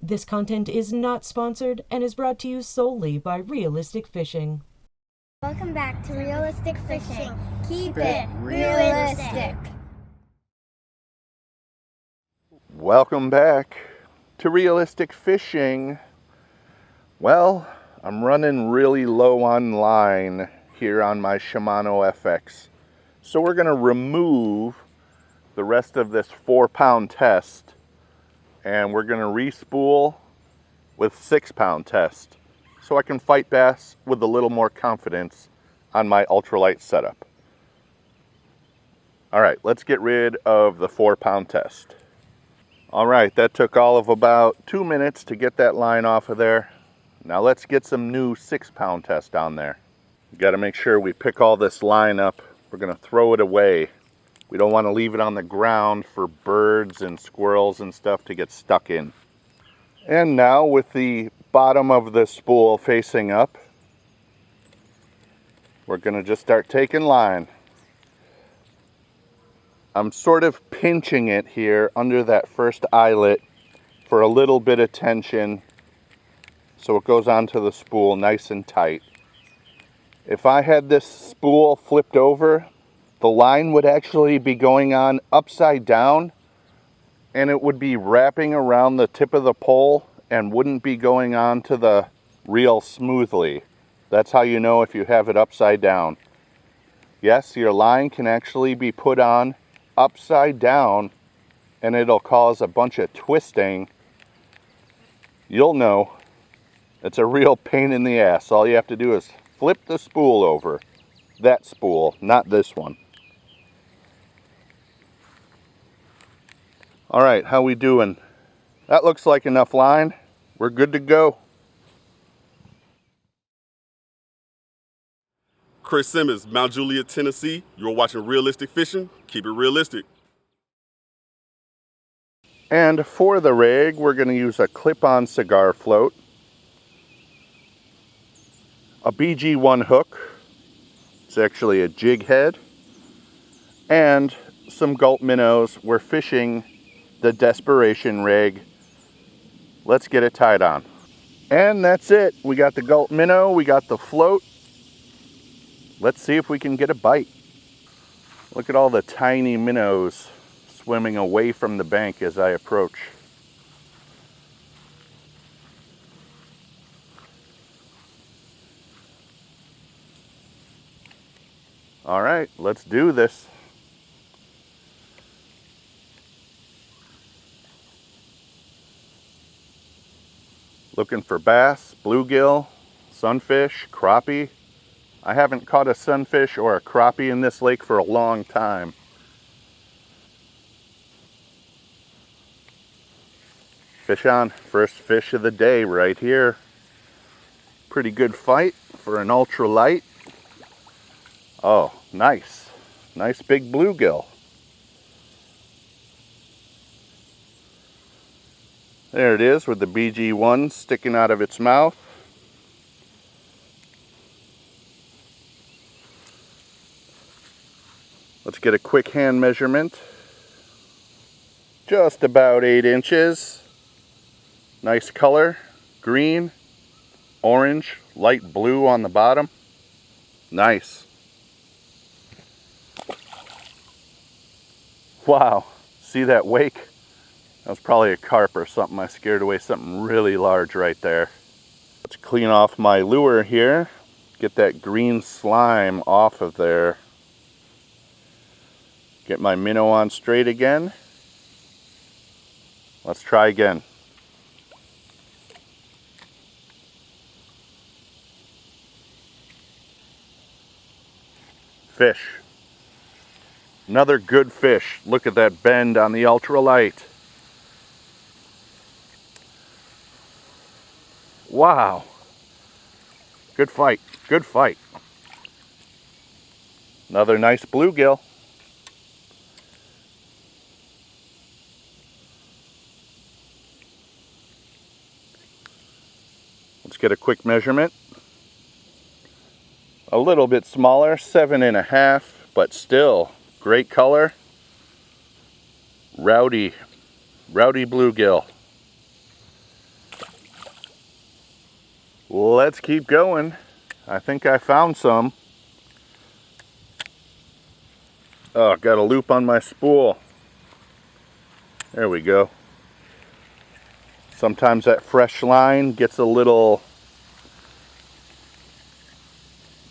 This content is not sponsored and is brought to you solely by Realistic Fishing. Welcome back to Realistic Fishing. Keep it realistic. Welcome back to Realistic Fishing. Well, I'm running really low on line here on my Shimano FX. So we're going to remove the rest of this 4-pound test and we're going to re-spool with 6-pound test so I can fight bass with a little more confidence on my ultralight setup. Alright, let's get rid of the 4-pound test. Alright, that took all of about 2 minutes to get that line off of there. Now let's get some new 6-pound test on there. We got to make sure we pick all this line up. We're going to throw it away. We don't want to leave it on the ground for birds and squirrels and stuff to get stuck in. And now with the bottom of the spool facing up, we're going to just start taking line. I'm sort of pinching it here under that first eyelet for a little bit of tension so it goes onto the spool nice and tight. If I had this spool flipped over, the line would actually be going on upside down and it would be wrapping around the tip of the pole and wouldn't be going on to the reel smoothly. That's how you know if you have it upside down. Yes, your line can actually be put on upside down and it'll cause a bunch of twisting. You'll know it's a real pain in the ass. All you have to do is flip the spool over. That spool, not this one. Alright, how we doing? That looks like enough line. We're good to go. Chris Simmons, Mount Juliet, Tennessee. You're watching Realistic Fishing. Keep it realistic. And for the rig, we're going to use a clip-on cigar float, a BG1 hook, it's actually a jig head, and some gulp minnows. We're fishing the Desperation rig. Let's get it tied on. And that's it. We got the gulp minnow, we got the float. Let's see if we can get a bite. Look at all the tiny minnows swimming away from the bank as I approach. All right, let's do this. Looking for bass, bluegill, sunfish, crappie. I haven't caught a sunfish or a crappie in this lake for a long time. Fish on, first fish of the day right here. Pretty good fight for an ultralight. Oh, nice. Nice big bluegill. There it is with the BG1 sticking out of its mouth. Let's get a quick hand measurement. Just about 8 inches. Nice color, green, orange, light blue on the bottom. Nice. Wow, see that wake? That was probably a carp or something. I scared away something really large right there. Let's clean off my lure here. Get that green slime off of there. Get my minnow on straight again. Let's try again. Fish. Another good fish. Look at that bend on the ultralight. Wow. Good fight. Good fight. Another nice bluegill. Let's get a quick measurement. A little bit smaller, 7.5, but still great color. Rowdy bluegill. Let's keep going. I think I found some. Oh, got a loop on my spool. There we go. Sometimes that fresh line gets a little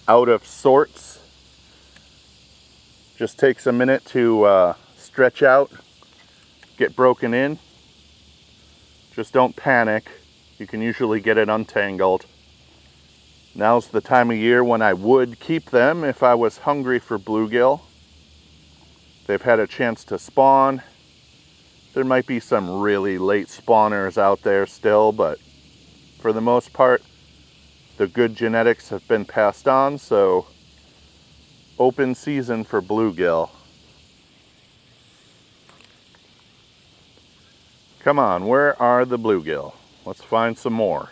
out of sorts. Just takes a minute to stretch out, get broken in. Just don't panic. You can usually get it untangled. Now's the time of year when I would keep them if I was hungry for bluegill. They've had a chance to spawn. There might be some really late spawners out there still, but for the most part, the good genetics have been passed on, so open season for bluegill. Come on, where are the bluegill? Let's find some more.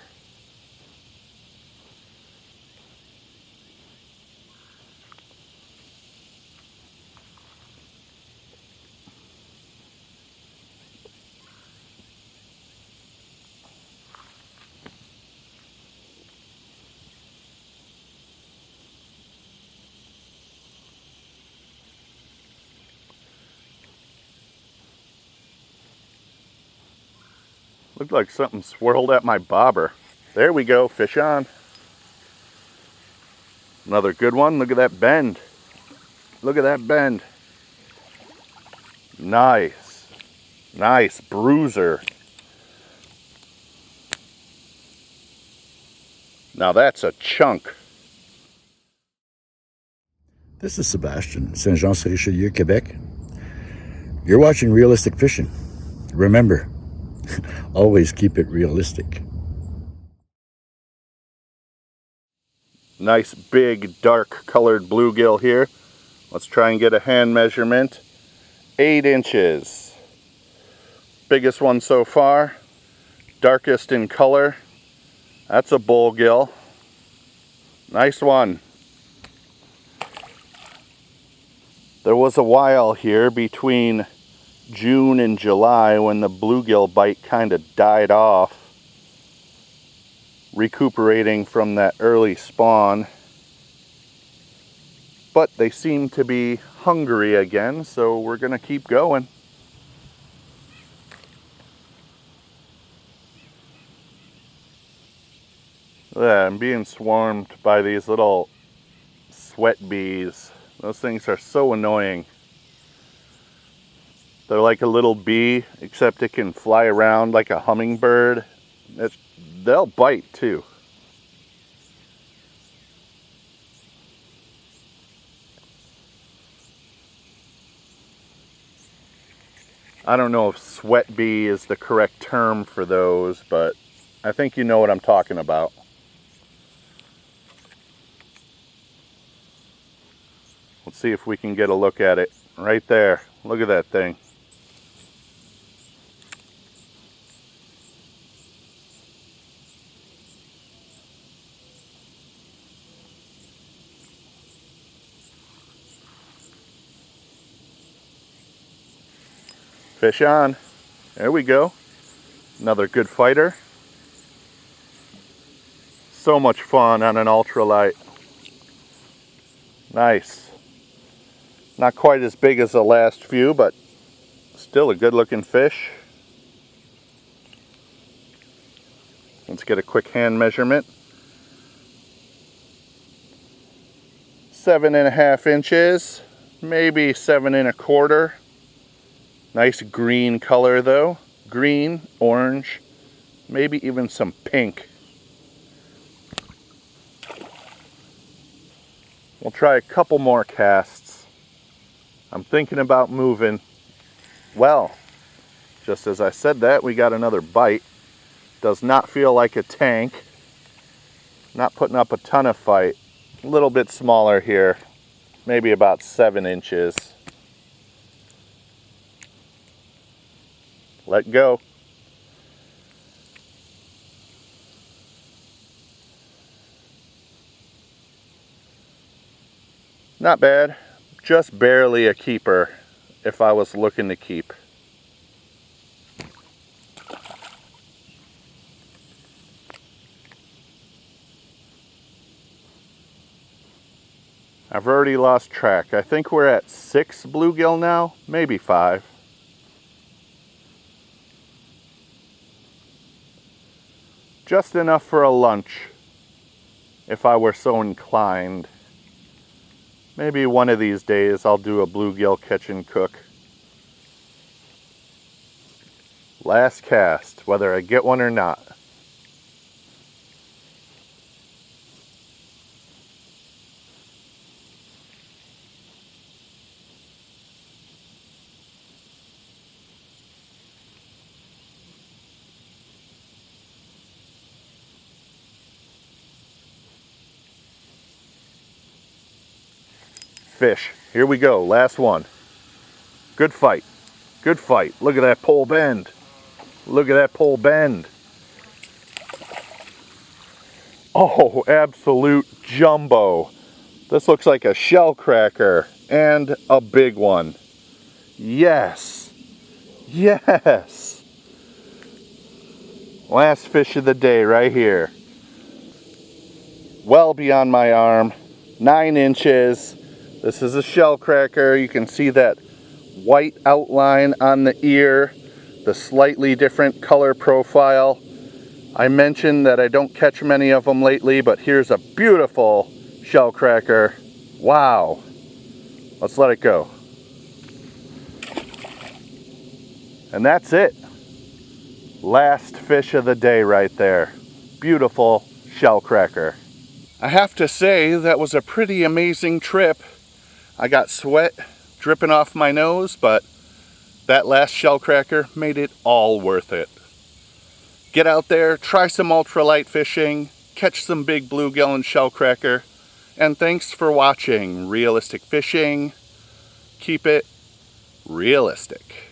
Looked like something swirled at my bobber. There we go, fish on. Another good one. Look at that bend. Look at that bend. Nice. Nice bruiser. Now that's a chunk. This is Sebastian, Saint-Jean-sur-Richelieu, Quebec. You're watching Realistic Fishing. Remember, always keep it realistic. Nice big dark colored bluegill here. Let's try and get a hand measurement. 8 inches. Biggest one so far. Darkest in color. That's a bullgill. Nice one. There was a while here between June and July when the bluegill bite kind of died off, recuperating from that early spawn. But they seem to be hungry again, so we're going to keep going. Yeah, I'm being swarmed by these little sweat bees. Those things are so annoying. They're like a little bee, except it can fly around like a hummingbird. They'll bite too. I don't know if sweat bee is the correct term for those, but I think you know what I'm talking about. Let's see if we can get a look at it. Right there. Look at that thing. Fish on. There we go. Another good fighter. So much fun on an ultralight. Nice. Not quite as big as the last few, but still a good looking fish. Let's get a quick hand measurement. 7.5 inches, maybe 7 1/4. Nice green color though. Green, orange, maybe even some pink. We'll try a couple more casts. I'm thinking about moving. Well, just as I said that, we got another bite. Does not feel like a tank. Not putting up a ton of fight. A little bit smaller here. Maybe about 7 inches. Let go. Not bad. Just barely a keeper if I was looking to keep. I've already lost track. I think we're at 6 bluegill now, maybe 5. Just enough for a lunch, if I were so inclined. Maybe one of these days I'll do a bluegill catch and cook. Last cast, whether I get one or not. Fish. Here we go. Last one. Good fight. Good fight. Look at that pole bend. Look at that pole bend. Oh, absolute jumbo. This looks like a shellcracker and a big one. Yes. Yes. Last fish of the day right here. Well beyond my arm. 9 inches. This is a shellcracker. You can see that white outline on the ear, the slightly different color profile. I mentioned that I don't catch many of them lately, but here's a beautiful shellcracker. Wow. Let's let it go. And that's it. Last fish of the day right there. Beautiful shellcracker. I have to say that was a pretty amazing trip. I got sweat dripping off my nose, but that last shellcracker made it all worth it. Get out there, try some ultralight fishing, catch some big bluegill and shellcracker, and thanks for watching Realistic Fishing. Keep it realistic.